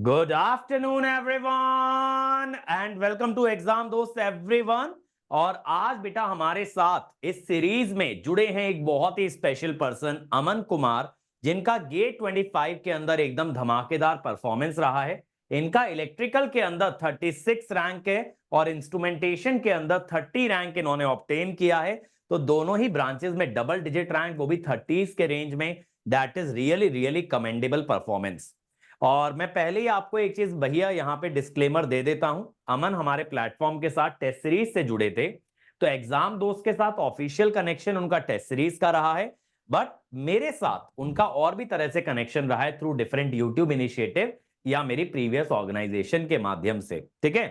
Good afternoon everyone and welcome to exam दोस्त everyone. और आज बेटा हमारे साथ इस सीरीज में जुड़े हैं एक बहुत ही स्पेशल पर्सन अमन कुमार, जिनका गेट 25 के अंदर एकदम धमाकेदार परफॉर्मेंस रहा है। इनका इलेक्ट्रिकल के अंदर 36 रैंक है और इंस्ट्रूमेंटेशन के अंदर 30 रैंक इन्होंने ऑब्टेन किया है। तो दोनों ही ब्रांचेस में डबल डिजिट रैंक, वो भी 30s के रेंज में। That is really really commendable performance. और मैं पहले ही आपको एक चीज भैया यहाँ पे डिस्क्लेमर दे देता हूं। अमन हमारे प्लेटफॉर्म के साथ टेस्ट सीरीज से जुड़े थे, तो एग्जाम दोस्त के साथ ऑफिशियल कनेक्शन उनका टेस्ट सीरीज का रहा है। बट मेरे साथ उनका और भी तरह से कनेक्शन रहा है थ्रू डिफरेंट यूट्यूब इनिशिएटिव या मेरी प्रीवियस ऑर्गेनाइजेशन के माध्यम से। ठीक है,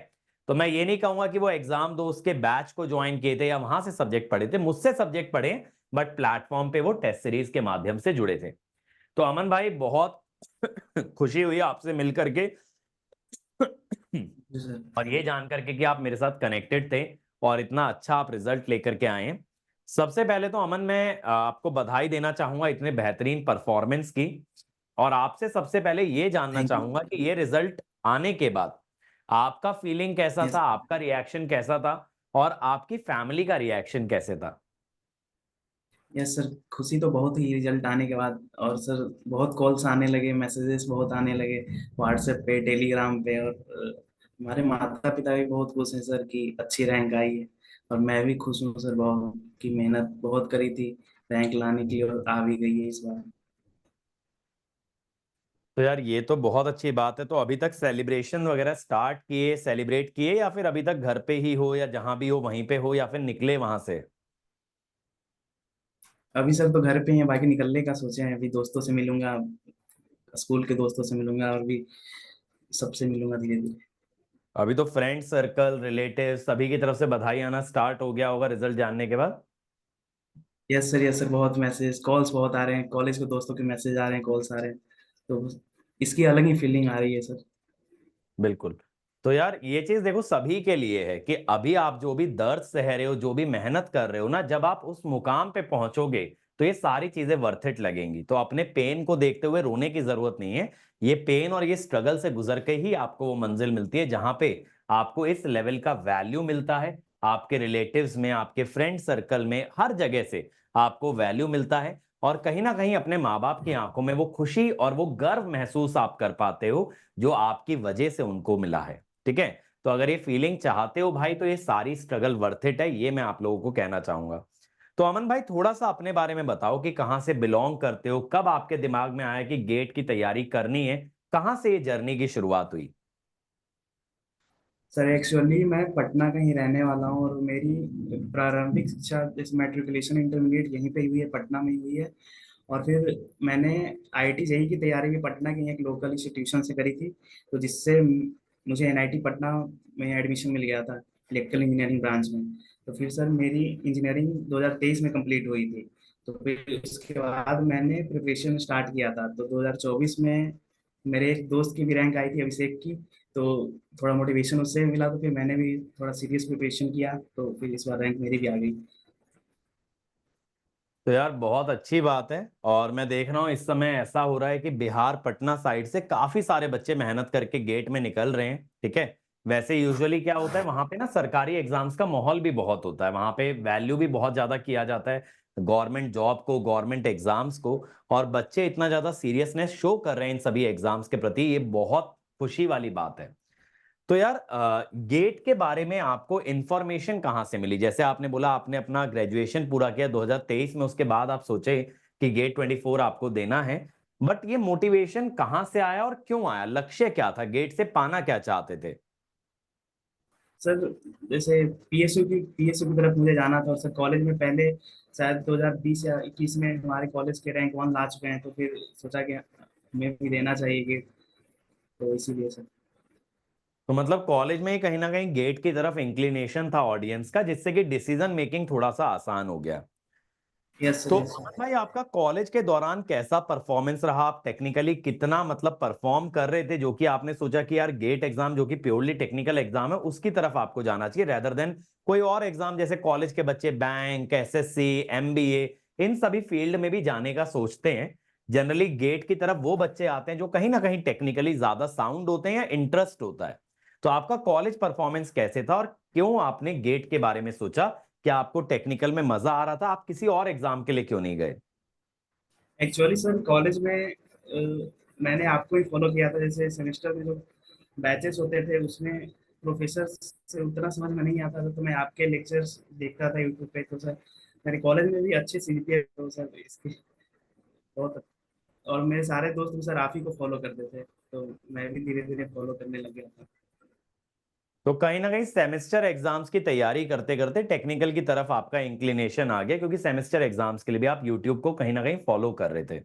तो मैं ये नहीं कहूंगा कि वो एग्जाम दोस्त के बैच को ज्वाइन किए थे या वहां से सब्जेक्ट पढ़े थे, मुझसे सब्जेक्ट पढ़े, बट प्लेटफॉर्म पे वो टेस्ट सीरीज के माध्यम से जुड़े थे। तो अमन भाई बहुत खुशी हुई आपसे मिल करके और ये जान करके कि आप मेरे साथ कनेक्टेड थे और इतना अच्छा आप रिजल्ट लेकर के आए हैं। सबसे पहले तो अमन मैं आपको बधाई देना चाहूंगा इतने बेहतरीन परफॉर्मेंस की। और आपसे सबसे पहले ये जानना थैंक यू। चाहूंगा कि ये रिजल्ट आने के बाद आपका फीलिंग कैसा यस था, आपका रिएक्शन कैसा था और आपकी फैमिली का रिएक्शन कैसे था। यस सर, खुशी तो बहुत ही रिजल्ट आने के बाद। और सर बहुत कॉल्स आने लगे, मैसेजेस बहुत आने लगे व्हाट्सएप पे, टेलीग्राम पे। और हमारे माता पिता भी बहुत खुश हैं सर कि अच्छी रैंक आई है। और मैं भी खुश हूँ सर बहुत कि मेहनत बहुत करी थी रैंक लाने की और आ भी गई है इस बार। तो यार ये तो बहुत अच्छी बात है। तो अभी तक सेलिब्रेशन वगैरह स्टार्ट किए, सेलिब्रेट किए, या फिर अभी तक घर पे ही हो या जहां भी हो वहीं पे हो, या फिर निकले वहां से। अभी सर तो घर पे ही हैं, बाकी निकलने का सोचे हैं। अभी दोस्तों से मिलूंगा, स्कूल के दोस्तों से मिलूंगा और भी सबसे मिलूंगा धीरे धीरे। अभी तो फ्रेंड सर्कल, रिलेटिव सभी की तरफ से बधाई आना स्टार्ट हो गया होगा रिजल्ट जानने के बाद। यस सर, बहुत मैसेज कॉल्स बहुत आ रहे हैं, कॉलेज के दोस्तों के मैसेज आ रहे हैं, कॉल्स आ रहे हैं। तो इसकी अलग ही फीलिंग आ रही है सर। बिल्कुल। तो यार ये चीज देखो सभी के लिए है कि अभी आप जो भी दर्द सह रहे हो, जो भी मेहनत कर रहे हो ना, जब आप उस मुकाम पे पहुंचोगे तो ये सारी चीजें वर्थ इट लगेंगी। तो अपने पेन को देखते हुए रोने की जरूरत नहीं है। ये पेन और ये स्ट्रगल से गुजर के ही आपको वो मंजिल मिलती है जहां पे आपको इस लेवल का वैल्यू मिलता है। आपके रिलेटिव्स में, आपके फ्रेंड सर्कल में, हर जगह से आपको वैल्यू मिलता है। और कहीं ना कहीं अपने माँ बाप की आंखों में वो खुशी और वो गर्व महसूस आप कर पाते हो जो आपकी वजह से उनको मिला है। ठीक है, तो अगर ये फीलिंग चाहते हो भाई तो ये सारी स्ट्रगल वर्थ इट है, ये मैं आप लोगों को कहना चाहूंगा। तो अमन भाई थोड़ा सा अपने बारे में बताओ कि कहां से बिलोंग करते हो, कब आपके दिमाग में आया कि गेट की तैयारी करनी है, कहां से ये जर्नी की शुरुआत हुई। सर एक्चुअली मैं पटना का ही रहने वाला हूँ और मेरी प्रारंभिक शिक्षा जैसे मैट्रिकुलेशन इंटरमीडिएट यहीं पे ही हुई है, पटना में ही हुई है। और फिर मैंने आईआईटी जेईई की तैयारी भी पटना के ही एक लोकल इंस्टीट्यूशन से करी थी। तो जिससे मुझे एनआईटी पटना में एडमिशन मिल गया था इलेक्ट्रिकल इंजीनियरिंग ब्रांच में। तो फिर सर मेरी इंजीनियरिंग 2023 में कंप्लीट हुई थी। तो फिर उसके बाद मैंने प्रिपरेशन स्टार्ट किया था। तो 2024 में मेरे एक दोस्त की भी रैंक आई थी, अभिषेक की। तो थोड़ा मोटिवेशन उससे मिला, तो फिर मैंने भी थोड़ा सीरियस प्रिपरेशन किया, तो फिर इस बार रैंक मेरी भी आ गई। तो यार बहुत अच्छी बात है। और मैं देख रहा हूँ इस समय ऐसा हो रहा है कि बिहार पटना साइड से काफी सारे बच्चे मेहनत करके गेट में निकल रहे हैं। ठीक है, वैसे यूजुअली क्या होता है वहां पे ना, सरकारी एग्जाम्स का माहौल भी बहुत होता है, वहां पे वैल्यू भी बहुत ज्यादा किया जाता है गवर्नमेंट जॉब को, गवर्नमेंट एग्जाम्स को। और बच्चे इतना ज्यादा सीरियसनेस शो कर रहे हैं इन सभी एग्जाम्स के प्रति, ये बहुत खुशी वाली बात है। तो यार गेट के बारे में आपको इंफॉर्मेशन कहाँ से मिली? जैसे आपने बोला आपने अपना ग्रेजुएशन पूरा किया 2023 में, उसके बाद आप सोचे कि गेट 24 आपको देना है। बट ये मोटिवेशन कहाँ से आया और क्यों आया? लक्ष्य क्या था? गेट से पाना क्या चाहते थे? सर जैसे पीएसयू की तरफ मुझे जाना था। और सर कॉलेज में पहले शायद 2020 या 21 में हमारे कॉलेज के रैंक 1 ला चुके हैं। तो फिर सोचा कि हमें भी देना चाहिए कि, तो इसीलिए सर। तो मतलब कॉलेज में ही कहीं ना कहीं गेट की तरफ इंक्लिनेशन था ऑडियंस का, जिससे कि डिसीजन मेकिंग थोड़ा सा आसान हो गया। यस तो सर, यस अमन सर। भाई आपका कॉलेज के दौरान कैसा परफॉर्मेंस रहा? आप टेक्निकली कितना मतलब परफॉर्म कर रहे थे, जो कि आपने सोचा कि यार गेट एग्जाम जो कि प्योरली टेक्निकल एग्जाम है उसकी तरफ आपको जाना चाहिए रेदर देन कोई और एग्जाम, जैसे कॉलेज के बच्चे बैंक, एसएससी, एमबीए, इन सभी फील्ड में भी जाने का सोचते हैं, जनरली गेट की तरफ वो बच्चे आते हैं जो कहीं ना कहीं टेक्निकली ज्यादा साउंड होते हैं या इंटरेस्ट होता है। तो आपका कॉलेज परफॉर्मेंस कैसे था और क्यों आपने गेट के बारे में सोचा? क्या आपको टेक्निकल में मजा आ रहा था? आप किसी और एग्जाम के लिए क्यों नहीं गए? एक्चुअली सर कॉलेज में मैंने आपको ही फॉलो किया था। जैसे सेमेस्टर में जो बैचेस होते थे उसमें प्रोफेसर से उतना समझ में नहीं आता था, तो मैं आपके लेक्चर्स देखता था यूट्यूब पे। तो सर मेरे कॉलेज में भी अच्छे सीजीपीए तो सर इसके बहुत। और मेरे सारे दोस्त भी सर आप ही को फॉलो करते थे, तो मैं भी धीरे धीरे फॉलो करने लग गया था। तो कहीं ना कहीं सेमेस्टर एग्जाम्स की तैयारी करते करते टेक्निकल की तरफ आपका इंक्लिनेशन आ गया, क्योंकि सेमेस्टर एग्जाम्स के लिए भी आप यूट्यूब को कहीं ना कहीं फॉलो कर रहे थे।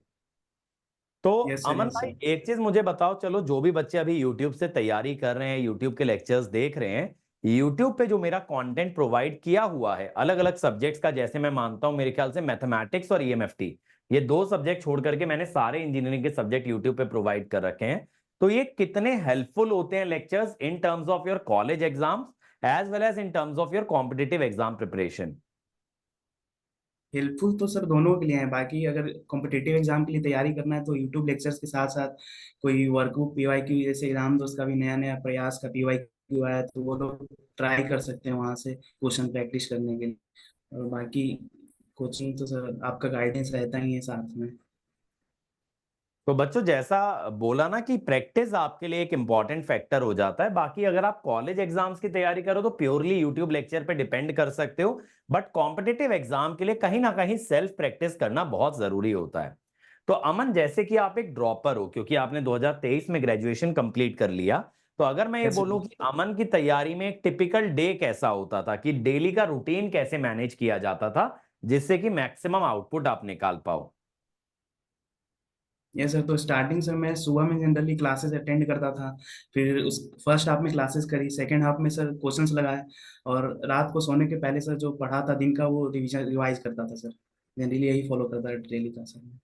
तो यस सर, अमन यस भाई, सर। एक चीज मुझे बताओ, चलो जो भी बच्चे अभी यूट्यूब से तैयारी कर रहे हैं, यूट्यूब के लेक्चर्स देख रहे हैं, यूट्यूब पे जो मेरा कंटेंट प्रोवाइड किया हुआ है अलग अलग सब्जेक्ट्स का, जैसे मैं मानता हूं मेरे ख्याल से मैथमेटिक्स और ईएमएफटी, ये दो सब्जेक्ट छोड़ करके मैंने सारे इंजीनियरिंग के सब्जेक्ट यूट्यूब पे प्रोवाइड कर रखे हैं। तो ये कितने हेल्पफुल होते हैं lectures in terms of your college exams as well as in terms of your competitive exam preparation? Helpful तो सर दोनों के लिए है। बाकी अगर कॉम्पिटिटिव एग्जाम के लिए तैयारी करना है तो यूट्यूब लेक्चर्स के साथ साथ कोई वर्कबुक पीवाईक्यू, जैसे एग्जाम दोस्त का भी नया नया प्रयास का पीवाईक्यू आया तो वो लोग ट्राई कर सकते हैं वहां से क्वेश्चन प्रैक्टिस करने के लिए। और बाकी कोचिंग तो सर आपका गाइडेंस रहता ही है साथ में। तो बच्चों, जैसा बोला ना कि प्रैक्टिस आपके लिए एक इंपॉर्टेंट फैक्टर हो जाता है, बाकी अगर आप कॉलेज एग्जाम्स की तैयारी करो तो प्योरली यूट्यूब लेक्चर पे डिपेंड कर सकते हो, बट कॉम्पिटिटिव एग्जाम के लिए कहीं ना कहीं सेल्फ प्रैक्टिस करना बहुत जरूरी होता है। तो अमन, जैसे कि आप एक ड्रॉपर हो, क्योंकि आपने 2023 में ग्रेजुएशन कंप्लीट कर लिया, तो अगर मैं ये यस बोलूं सर। कि अमन की तैयारी में एक टिपिकल डे कैसा होता था, कि डेली का रूटीन कैसे मैनेज किया जाता था जिससे कि मैक्सिमम आउटपुट आप निकाल पाओ? यस सर, तो स्टार्टिंग से मैं सुबह में जनरली क्लासेस अटेंड करता था। फिर उस फर्स्ट हाफ में क्लासेस करी, सेकंड हाफ में सर क्वेश्चंस लगाए। और रात को सोने के पहले सर जो पढ़ा था दिन का वो रिवीजन रिवाइज करता था सर। जनरली यही फॉलो करता था डेली का सर।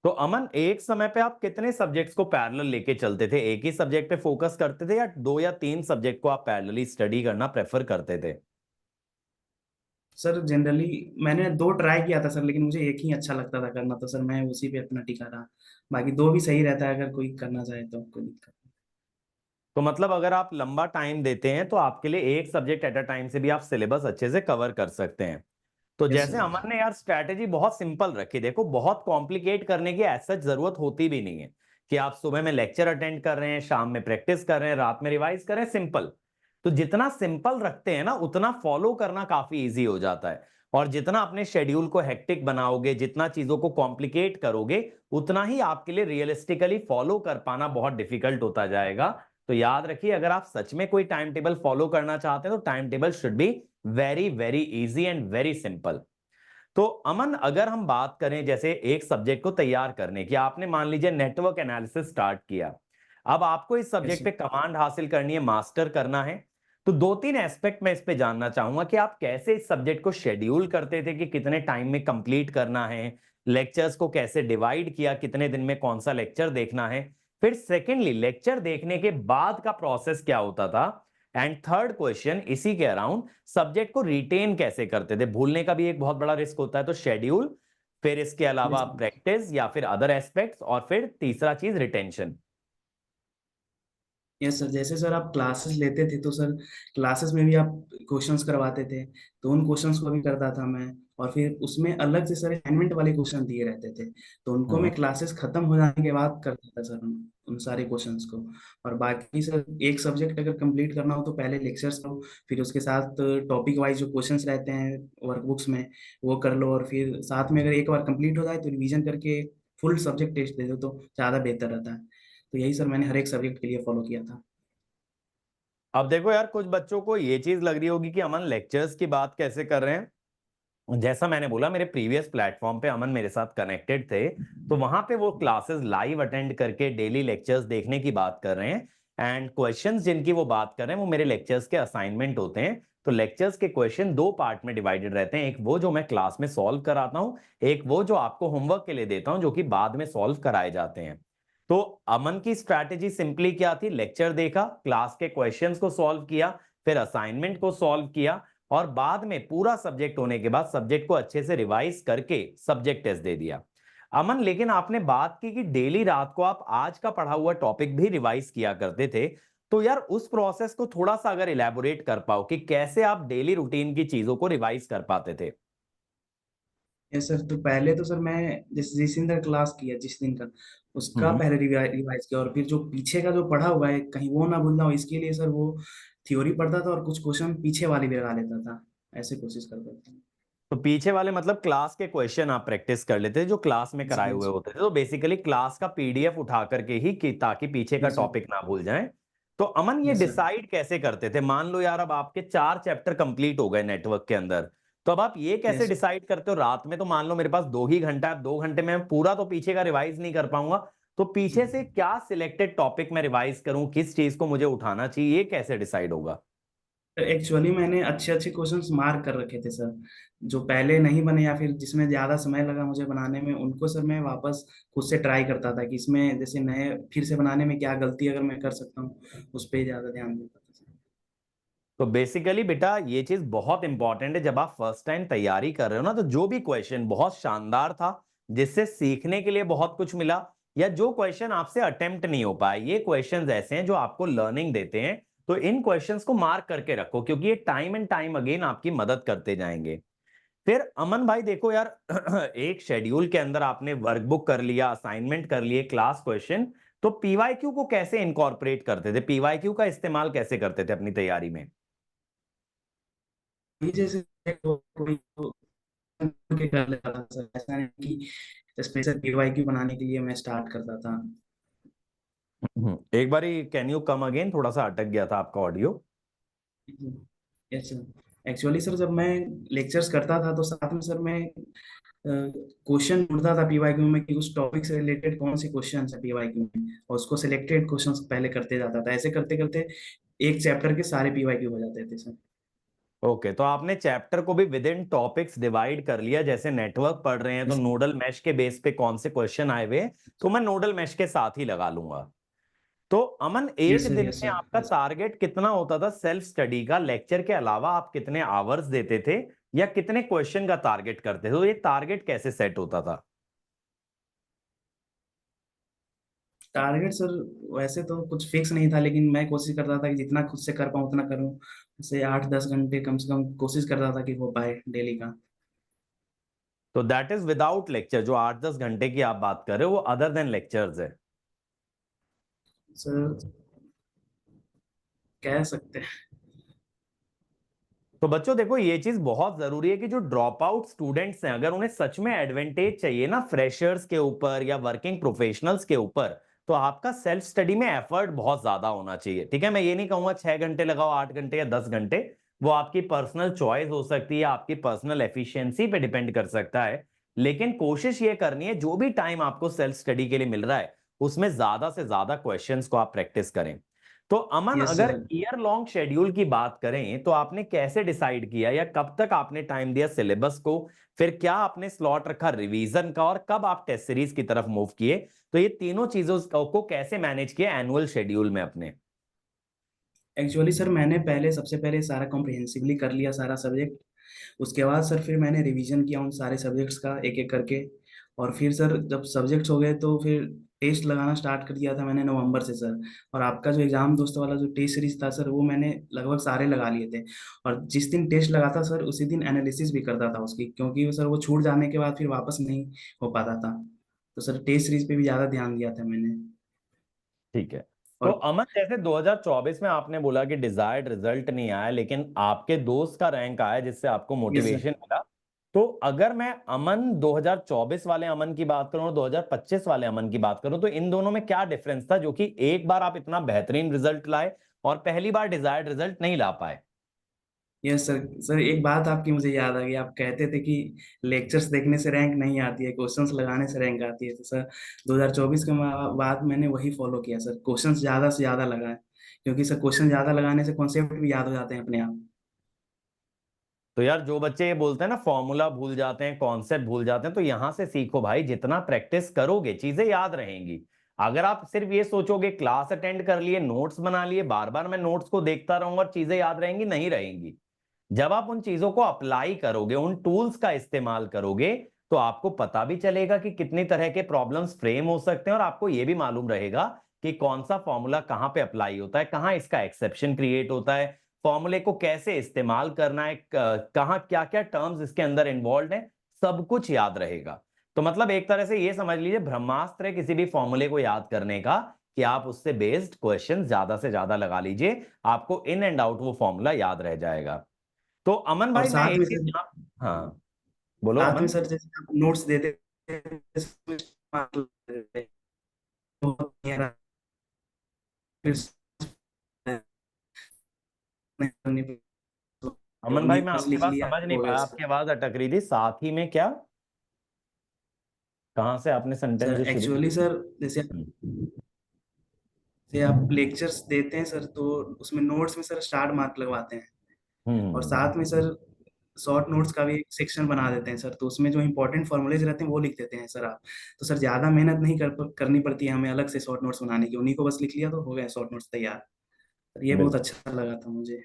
तो अमन, एक समय पे आप कितने सब्जेक्ट्स को पैरेलल लेके चलते थे? एक ही सब्जेक्ट पे फोकस करते थे या दो या तीन सब्जेक्ट को आप पैरेलली स्टडी करना प्रेफर करते थे? सर जनरली मैंने दो ट्राई किया था सर, लेकिन मुझे एक ही अच्छा लगता था करना, तो सर मैं उसी पे अपना टिका रहा। बाकी दो भी सही रहता है अगर कोई करना चाहे तो, कोई दिक्कत नहीं। तो मतलब अगर आप लंबा टाइम देते हैं तो आपके लिए एक सब्जेक्ट एट अ टाइम से भी आप सिलेबस अच्छे से कवर कर सकते हैं। तो यस जैसे सर। अमन ने यार स्ट्रैटेजी बहुत सिंपल रखी, देखो बहुत कॉम्प्लिकेट करने की ऐसा जरूरत होती भी नहीं है, कि आप सुबह में लेक्चर अटेंड कर रहे हैं, शाम में प्रैक्टिस कर रहे हैं, रात में रिवाइज कर रहे हैं, सिंपल। तो जितना सिंपल रखते हैं ना उतना फॉलो करना काफी इजी हो जाता है। और जितना अपने शेड्यूल को हेक्टिक बनाओगे, जितना चीजों को कॉम्प्लिकेट करोगे, उतना ही आपके लिए रियलिस्टिकली फॉलो कर पाना बहुत डिफिकल्ट होता जाएगा। तो याद रखिए, अगर आप सच में कोई टाइम टेबल फॉलो करना चाहते हैं तो time table should be very very easy and very simple. तो अमन, अगर हम बात करें जैसे एक सब्जेक्ट को तैयार करने की, आपने मान लीजिए नेटवर्क एनालिसिस स्टार्ट किया, अब आपको इस यस सब्जेक्ट सर। पे कमांड हासिल करनी है, मास्टर करना है। तो दो तीन एस्पेक्ट मैं इस पे जानना चाहूंगा कि आप कैसे इस सब्जेक्ट को शेड्यूल करते थे कि कितने टाइम में कंप्लीट करना है, लेक्चर्स को कैसे डिवाइड किया, कितने दिन में कौन सा लेक्चर देखना है, फिर सेकेंडली लेक्चर देखने के बाद का प्रोसेस क्या होता था, एंड थर्ड क्वेश्चन इसी के अराउंड, सब्जेक्ट को रिटेन कैसे करते थे? भूलने का भी एक बहुत बड़ा रिस्क होता है, तो शेड्यूल, फिर इसके यस अलावा सर। प्रैक्टिस या फिर अदर एस्पेक्ट्स, और फिर तीसरा चीज रिटेंशन। यस सर, जैसे सर आप क्लासेस लेते थे तो सर क्लासेस में भी आप क्वेश्चंस करवाते थे, तो उन क्वेश्चंस को भी करता था मैं। और फिर उसमें अलग से सर असाइनमेंट वाले क्वेश्चन दिए रहते थे, तो उनको मैं क्लासेस खत्म हो जाने के बाद करता था सर उन सारे क्वेश्चंस को। और बाकी सर एक सब्जेक्ट अगर कंप्लीट करना हो तो पहले लेक्चर्स करो, फिर उसके साथ टॉपिक वाइज जो क्वेश्चंस रहते हैं वर्कबुक्स में वो कर लो, और फिर साथ में अगर एक बार कंप्लीट हो जाए तो रिवीजन करके फुल सब्जेक्ट टेस्ट दे दो तो ज़्यादा बेहतर रहता है। तो यही सर मैंने हर एक सब्जेक्ट के लिए फॉलो किया था। अब देखो यार, कुछ बच्चों को ये चीज लग रही होगी कि अमन लेक्चर्स की बात कैसे कर रहे हैं। जैसा मैंने बोला, मेरे प्रीवियस प्लेटफॉर्म पे अमन मेरे साथ कनेक्टेड थे, तो वहां पे वो क्लासेस लाइव अटेंड करके डेली लेक्चर्स देखने की बात कर रहे हैं, एंड क्वेश्चंस जिनकी वो बात कर रहे हैं वो मेरे लेक्चर्स के असाइनमेंट होते हैं। तो लेक्चर्स के क्वेश्चन दो पार्ट में डिवाइडेड रहते हैं, एक वो जो मैं क्लास में सॉल्व कराता हूँ, एक वो जो आपको होमवर्क के लिए देता हूँ जो कि बाद में सॉल्व कराए जाते हैं। तो अमन की स्ट्रैटेजी सिंपली क्या थी? लेक्चर देखा, क्लास के क्वेश्चंस को सॉल्व किया, फिर असाइनमेंट को सॉल्व किया, और बाद में पूरा सब्जेक्ट होने के बाद सब्जेक्ट को अच्छे से रिवाइज करके सब्जेक्ट टेस्ट दे दिया। अमन, लेकिन आपने बात की कि डेली रात को आप आज का पढ़ा हुआ टॉपिक भी रिवाइज किया करते थे, तो यार उस प्रोसेस को थोड़ा सा अगर इलेबोरेट कर पाओ कि कैसे आप डेली रूटीन की चीजों को रिवाइज कर पाते थे। यस सर, तो पहले तो सर मैं जिस दिन का क्लास किया, जिस दिन का उसका हम्म। पहले रिवाइज किया, और फिर जो पीछे का जो पढ़ा हुआ है कहीं वो ना भूलना हो, इसके लिए सर वो थ्योरी पढ़ता था और कुछ क्वेश्चन पीछे वाली भी लगा लेता था, ऐसे कोशिश करता था। तो पीछे वाले मतलब क्लास के क्वेश्चन आप प्रैक्टिस कर लेते थे जो क्लास में जी कराए हुए यस। होते थे, तो बेसिकली क्लास का पीडीएफ उठा करके ही कि ताकि पीछे का यस सर। टॉपिक ना भूल जाए। तो अमन, ये यस सर। डिसाइड कैसे करते थे? मान लो यार अब आपके 4 चैप्टर कंप्लीट हो गए नेटवर्क के अंदर, तो अब आप ये कैसे यस। डिसाइड करते हो रात में? तो मान लो मेरे पास 2 ही घंटा, 2 घंटे में पूरा तो पीछे का रिवाइज नहीं कर पाऊंगा, तो पीछे से क्या सिलेक्टेड टॉपिक में रिवाइज करूं, किस चीज को मुझे उठाना चाहिए, ये कैसे डिसाइड होगा? एक्चुअली मैंने अच्छे अच्छे क्वेश्चंस मार्क कर रखे थे सर, जो पहले नहीं बने या फिर जिसमें ज्यादा समय लगा मुझे बनाने में, उनको सर मैं वापस खुद से ट्राई करता था कि इसमें जैसे नए फिर से बनाने में क्या गलती अगर मैं कर सकता हूँ, उस पर ज्यादा ध्यान देता था। तो बेसिकली बेटा ये चीज बहुत इंपॉर्टेंट है, जब आप फर्स्ट टाइम तैयारी कर रहे हो ना, तो जो भी क्वेश्चन बहुत शानदार था, जिससे सीखने के लिए बहुत कुछ मिला, या जो क्वेश्चन आपसे अटेम्प्ट नहीं हो पाए, ये क्वेश्चंस ऐसे हैं जो आपको लर्निंग देते हैं, तो इन क्वेश्चंस को मार्क करके रखो, क्योंकि ये टाइम एंड टाइम अगेन आपकी मदद करते जाएंगे। फिर अमन भाई देखो यार, एक शेड्यूल के अंदर आपने वर्कबुक कर लिया, असाइनमेंट कर लिए, क्लास क्वेश्चन, तो पीवाईक्यू को कैसे इनकॉर्पोरेट करते थे, पीवाईक्यू का इस्तेमाल कैसे करते थे अपनी तैयारी में? ये जैसे कोई तो के कर लेता था सर, ऐसा नहीं कि स्पेशल पीवाईक्यू बनाने के लिए मैं स्टार्ट करता था। एक बारी कैन यू कम अगेन, थोड़ा सा अटक गया था आपका audio. Yes sir, actually sir जब मैं लेक्चर्स करता था तो साथ में सर मैं क्वेश्चन ढूंढता था पीवाईक्यू में कि उस टॉपिक से रिलेटेड कौन से क्वेश्चन है पीवाईक्यू में, और उसको सिलेक्टेड क्वेश्चंस पहले करते जाता था, ऐसे करते करते एक चैप्टर के सारे पीवाईक्यू हो जाते थे सर। ओके, तो आपने चैप्टर को भी विद इन टॉपिक्स डिवाइड कर लिया, जैसे नेटवर्क पढ़ रहे हैं तो यस नोडल मैश के बेस पे कौन से क्वेश्चन आए हुए हैं, तो मैं नोडल मैश के साथ ही लगा लूंगा। तो अमन, यस एक सर। दिन यस में सर। आपका टारगेट कितना होता था सेल्फ स्टडी का? लेक्चर के अलावा आप कितने आवर्स देते थे, या कितने क्वेश्चन का टारगेट करते थे? तो ये टारगेट कैसे सेट होता था? टारगेट सर वैसे तो कुछ फिक्स नहीं था, लेकिन मैं कोशिश करता था कि जितना खुद से कर पाऊँ उतना करूँ, जैसे 8-10 घंटे कम से कम कोशिश करता था कि हो पाए डेली का। तो दैट इज विदाउट लेक्चर, जो 8-10 घंटे की आप बात कर रहे हो वो अदर देन लेक्चर्स है? सर कह सकते हैं। तो बच्चों देखो, ये चीज बहुत जरूरी है कि जो ड्रॉप आउट स्टूडेंट्स हैं, अगर उन्हें सच में एडवांटेज चाहिए ना फ्रेशर्स के ऊपर या वर्किंग प्रोफेशनल्स के ऊपर, तो आपका सेल्फ स्टडी में एफर्ट बहुत ज्यादा होना चाहिए। ठीक है, मैं ये नहीं कहूंगा 6 घंटे लगाओ, 8 घंटे या 10 घंटे, वो आपकी पर्सनल चॉइस हो सकती है, आपकी पर्सनल एफिशिएंसी पे डिपेंड कर सकता है, लेकिन कोशिश ये करनी है जो भी टाइम आपको सेल्फ स्टडी के लिए मिल रहा है, उसमें ज्यादा से ज्यादा क्वेश्चंस को आप प्रैक्टिस करें। तो अमन, यस अगर सर। ईयर लॉन्ग शेड्यूल की बात करें, तो आपने कैसे डिसाइड किया, या कब तक आपने टाइम दिया सिलेबस को? फिर क्या आपने स्लॉट रखा रिवीजन का, और कब आप टेस्ट सीरीज की तरफ मूव किए? तो ये तीनों चीजों को कैसे मैनेज किया एनुअल शेड्यूल में अपने? एक्चुअली सर मैंने पहले सबसे पहले सारा कॉम्प्रिहेंसिवली कर लिया सारा सब्जेक्ट, उसके बाद सर फिर मैंने रिवीजन किया उन सारे सब्जेक्ट्स का एक एक करके, और फिर सर जब सब्जेक्ट्स हो गए तो फिर टेस्ट लगाना स्टार्ट कर दिया था मैंने नवंबर से सर। और आपका जो एग्जाम दोस्त वाला जो टेस्ट सीरीज था सर वो मैंने लगभग सारे लगा लिए थे, और जिस दिन टेस्ट लगाता सर उसी दिन एनालिसिस भी करता था उसकी, क्योंकि सर वो छूट जाने के बाद फिर वापस नहीं हो पाता था, तो सर टेस्ट सीरीज पे भी ज़्यादा ध्यान दिया था मैंने। ठीक है। तो और अमन, जैसे 2024 में आपने बोला कि डिजायर्ड रिजल्ट नहीं आया, लेकिन आपके दोस्त का रैंक आया जिससे आपको ये सर। मोटिवेशन मिला, तो अगर मैं अमन 2024 वाले अमन की बात करूं और 2025 वाले अमन की बात करूं, तो इन दोनों में क्या डिफरेंस था जो कि एक बार आप इतना बेहतरीन रिजल्ट लाए और पहली बार डिजायर्ड रिजल्ट नहीं ला पाए? Yes sir. सर एक बात आपकी मुझे याद आ गई, आप कहते थे कि लेक्चर्स देखने से रैंक नहीं आती है, क्वेश्चंस लगाने से रैंक आती है, तो सर 2024 के बाद मैंने वही फॉलो किया सर, क्वेश्चंस ज्यादा से ज्यादा लगाए, क्योंकि सर क्वेश्चन ज्यादा लगाने से कॉन्सेप्ट भी याद हो जाते हैं अपने आप। तो यार जो बच्चे ये बोलते हैं ना फॉर्मूला भूल जाते हैं, कॉन्सेप्ट भूल जाते हैं, तो यहां से सीखो भाई, जितना प्रैक्टिस करोगे चीजें याद रहेंगी। अगर आप सिर्फ ये सोचोगे क्लास अटेंड कर लिए, नोट्स बना लिए, बार बार मैं नोट्स को देखता रहूंगा और चीजें याद रहेंगी, नहीं रहेंगी। जब आप उन चीजों को अप्लाई करोगे, उन टूल्स का इस्तेमाल करोगे, तो आपको पता भी चलेगा कि कितनी तरह के प्रॉब्लम्स फ्रेम हो सकते हैं, और आपको ये भी मालूम रहेगा कि कौन सा फॉर्मूला कहाँ पे अप्लाई होता है, कहाँ इसका एक्सेप्शन क्रिएट होता है, फॉर्मूले को कैसे इस्तेमाल करना है, कहाँ क्या क्या टर्म्स इसके अंदर इन्वॉल्व है, सब कुछ याद रहेगा। तो मतलब एक तरह से ये समझ लीजिए ब्रह्मास्त्र है किसी भी फॉर्मूले को याद करने का, कि आप उससे बेस्ड क्वेश्चन ज्यादा से ज्यादा लगा लीजिए, आपको इन एंड आउट वो फॉर्मूला याद रह जाएगा। तो अमन और भाई मैं एक चीज हाँ, बोलो साथ में अमन। सर जैसे आप नोट्स देते हैं, जैसे mark देते हैं, तो फिर अमन भाई मैं नोट्स आपकी लिख बात लिया समझ नहीं हो गया पाया, सर। आपकी आवाज अटक रही थी, साथ ही में क्या, कहाँ से आपने सेंटेंस सर जो शुरू एक्चुअली किया? सर जैसे जैसे आप लेक्चर्स देते हैं सर, तो उसमें नोट्स में सर स्टार मार्क लगवाते हैं, और हम्म। साथ में सर शॉर्ट नोट्स का भी एक सेक्शन बना देते हैं सर, तो उसमें जो इंपॉर्टेंट फॉर्मूलेज रहते हैं वो लिख देते हैं सर आप। तो सर ज्यादा मेहनत नहीं करनी पड़ती है हमें अलग से शॉर्ट नोट्स बनाने की, उन्हीं को बस लिख लिया तो हो गए शॉर्ट नोट्स तैयार। सर ये बहुत बिल्कुल। अच्छा लगा था मुझे।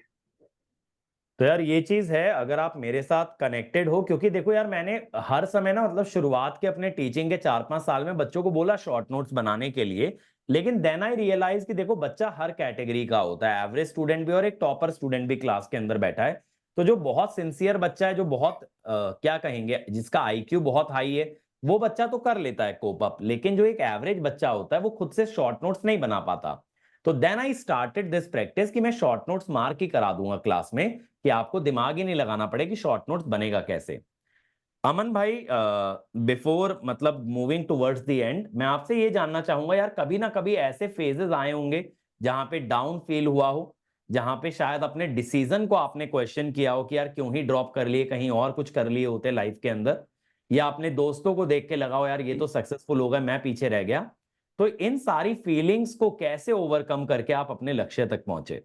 तो यार ये चीज है, अगर आप मेरे साथ कनेक्टेड हो, क्योंकि देखो यार मैंने हर समय ना मतलब शुरुआत के अपने टीचिंग के 4-5 साल में बच्चों को बोला शॉर्ट नोट्स बनाने के लिए, लेकिन देन आई रियलाइज कि देखो बच्चा हर कैटेगरी का होता है, एवरेज स्टूडेंट भी और एक टॉपर स्टूडेंट भी क्लास के अंदर बैठा है। तो जो बहुत सिंसियर बच्चा है, जो बहुत क्या कहेंगे, जिसका आईक्यू बहुत हाई है, वो बच्चा तो कर लेता है कोप अप, लेकिन जो एक एवरेज बच्चा होता है वो खुद से शॉर्ट नोट्स नहीं बना पाता। तो then I started this practice कि मैं शॉर्ट नोट्स मार्क ही करा दूंगा क्लास में, कि आपको दिमाग ही नहीं लगाना पड़े कि शॉर्ट नोट्स बनेगा कैसे। अमन भाई बिफोर मतलब मूविंग टुवर्ड्स द एंड, मैं आपसे ये जानना चाहूंगा यार, कभी ना कभी ऐसे फेजेस आए होंगे जहां पे डाउन फील हुआ हो, जहां पे शायद अपने डिसीजन को आपने क्वेश्चन किया हो कि यार क्यों ही ड्रॉप कर लिए, कहीं और कुछ कर लिए होते लाइफ के अंदर, या अपने दोस्तों को देख के लगा हो यार ये तो सक्सेसफुल हो गए, मैं पीछे रह गया। तो इन सारी फीलिंग्स को कैसे ओवरकम करके आप अपने लक्ष्य तक पहुंचे?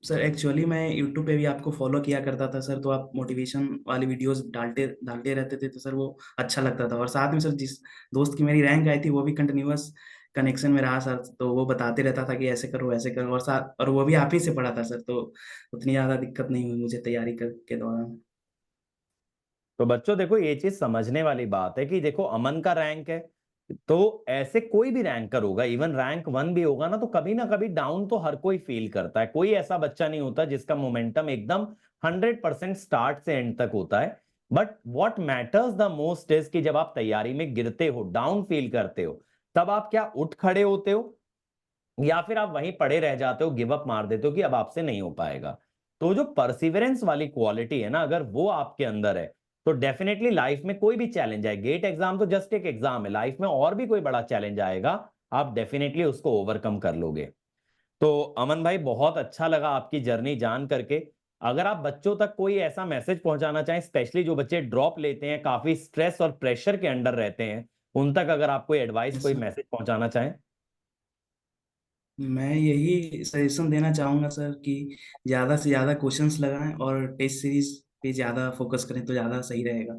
सर एक्चुअली मैं यूट्यूब पे भी आपको फॉलो किया करता था सर, तो आप मोटिवेशन वाली वीडियोस डालते डालते रहते थे, तो सर वो अच्छा लगता था। और साथ में सर जिस दोस्त की मेरी रैंक आई थी वो भी कंटिन्यूअस कनेक्शन में रहा सर, तो वो बताते रहता था कि ऐसे करो, और साथ और वो भी आप ही से पढ़ा था सर, तो उतनी ज़्यादा दिक्कत नहीं हुई मुझे तैयारी के दौरान। तो बच्चों देखो ये चीज समझने वाली बात है कि देखो अमन का रैंक है, तो ऐसे कोई भी रैंकर होगा, इवन रैंक 1 भी होगा ना, तो कभी ना कभी डाउन तो हर कोई फील करता है, कोई ऐसा बच्चा नहीं होता जिसका मोमेंटम एकदम 100% स्टार्ट से एंड तक होता है। But what matters the most is कि जब आप तैयारी में गिरते हो, डाउन फील करते हो, तब आप क्या उठ खड़े होते हो, या फिर आप वहीं पड़े रह जाते हो, गिव अप मार देते हो कि अब आपसे नहीं हो पाएगा। तो जो परसिवरेंस वाली क्वालिटी है ना, अगर वो आपके अंदर है, तो डेफिनेटली लाइफ में कोई भी चैलेंज आए, गेट एग्जाम तो जस्ट एक एग्जाम है, लाइफ में और भी कोई बड़ा चैलेंज आएगा, आप डेफिनेटली उसको ओवरकम कर लोगे। तो अमन भाई बहुत अच्छा लगा आपकी जर्नी जान करके। अगर आप बच्चों तक कोई ऐसा मैसेज पहुंचाना चाहें, स्पेशली जो बच्चे ड्रॉप लेते हैं, काफी स्ट्रेस और प्रेशर के अंडर रहते हैं, उन तक अगर आप कोई एडवाइस, यस कोई सर, मैसेज पहुंचाना चाहें। मैं यही सजेशन देना चाहूँगा सर कि ज़्यादा से ज़्यादा क्वेश्चंस लगाएं और टेस्ट सीरीज पे ज़्यादा फोकस करें तो ज़्यादा सही रहेगा।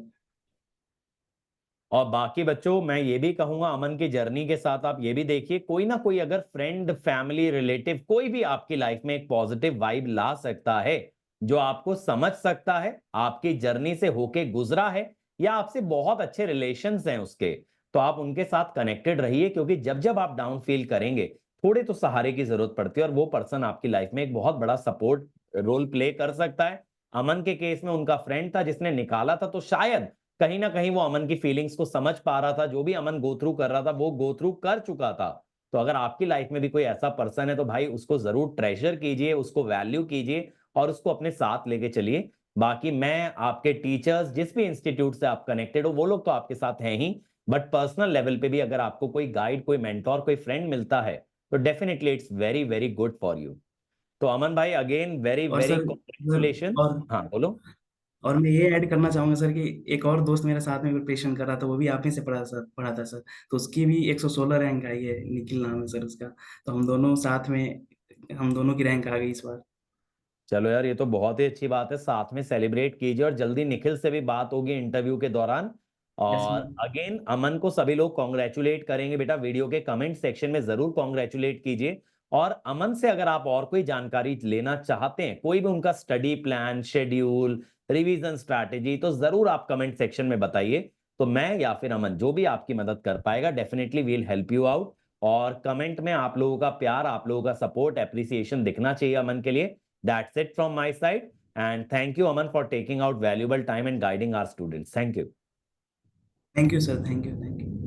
और बाकी बच्चों मैं ये भी कहूंगा, अमन की जर्नी के साथ आप ये भी देखिए, कोई ना कोई अगर फ्रेंड, फैमिली, रिलेटिव, कोई भी आपकी लाइफ में एक पॉजिटिव वाइब ला सकता है, जो आपको समझ सकता है, आपकी जर्नी से होके गुजरा है, या आपसे बहुत अच्छे रिलेशंस हैं उसके, तो आप उनके साथ कनेक्टेड रहिए, क्योंकि जब जब आप डाउन फील करेंगे, थोड़े तो सहारे की जरूरत पड़ती है, और वो पर्सन आपकी लाइफ में एक बहुत बड़ा सपोर्ट रोल प्ले कर सकता है। अमन के केस में उनका फ्रेंड था जिसने निकाला था, तो शायद कहीं ना कहीं वो अमन की फीलिंग्स को समझ पा रहा था, जो भी अमन गो थ्रू कर रहा था वो गो थ्रू कर चुका था। तो अगर आपकी लाइफ में भी कोई ऐसा पर्सन है, तो भाई उसको जरूर ट्रेजर कीजिए, उसको वैल्यू कीजिए, और उसको अपने साथ लेके चलिए। बाकी मैं आपके टीचर्स, जिस भी इंस्टीट्यूट से आप कनेक्टेड हो, वो लोग तो आपके साथ हैं ही, बट पर्सनल लेवल पे भी अगर आपको कोई गाइड, कोई मेंटोर, कोई फ्रेंड मिलता है, तो definitely it's very very good for you. तो अमन भाई अगेन वेरी और वेरी सर कॉन्ग्रेचुलेशन। हाँ बोलो। और मैं ये ऐड करना चाहूंगा सर कि एक और दोस्त मेरे साथ में प्रिपरेशन कर रहा था, वो भी आप ही से पढ़ा था सर, तो उसकी भी 116 रैंक आई है, निखिल नाम है सर उसका। तो हम दोनों साथ में, हम दोनों की रैंक आ गई इस बार। चलो यार ये तो बहुत ही अच्छी बात है, साथ में सेलिब्रेट कीजिए, और जल्दी निखिल से भी बात होगी इंटरव्यू के दौरान। यस और मैम। अगेन अमन को सभी लोग कॉन्ग्रेचुलेट करेंगे बेटा, वीडियो के कमेंट सेक्शन में जरूर कॉन्ग्रेचुलेट कीजिए। और अमन से अगर आप और कोई जानकारी लेना चाहते हैं, कोई भी उनका study plan, schedule, revision strategy, तो जरूर आप कमेंट सेक्शन में बताइए। तो मैं या फिर अमन, जो भी आपकी मदद कर पाएगा, definitely will help you out. और कमेंट में आप लोगों का प्यार, आप लोगों का सपोर्ट, एप्रिसिएशन दिखना चाहिए अमन के लिए। That's it from my side, and thank you Aman for taking out valuable time and guiding our students. Thank you. Thank you sir, thank you, thank you.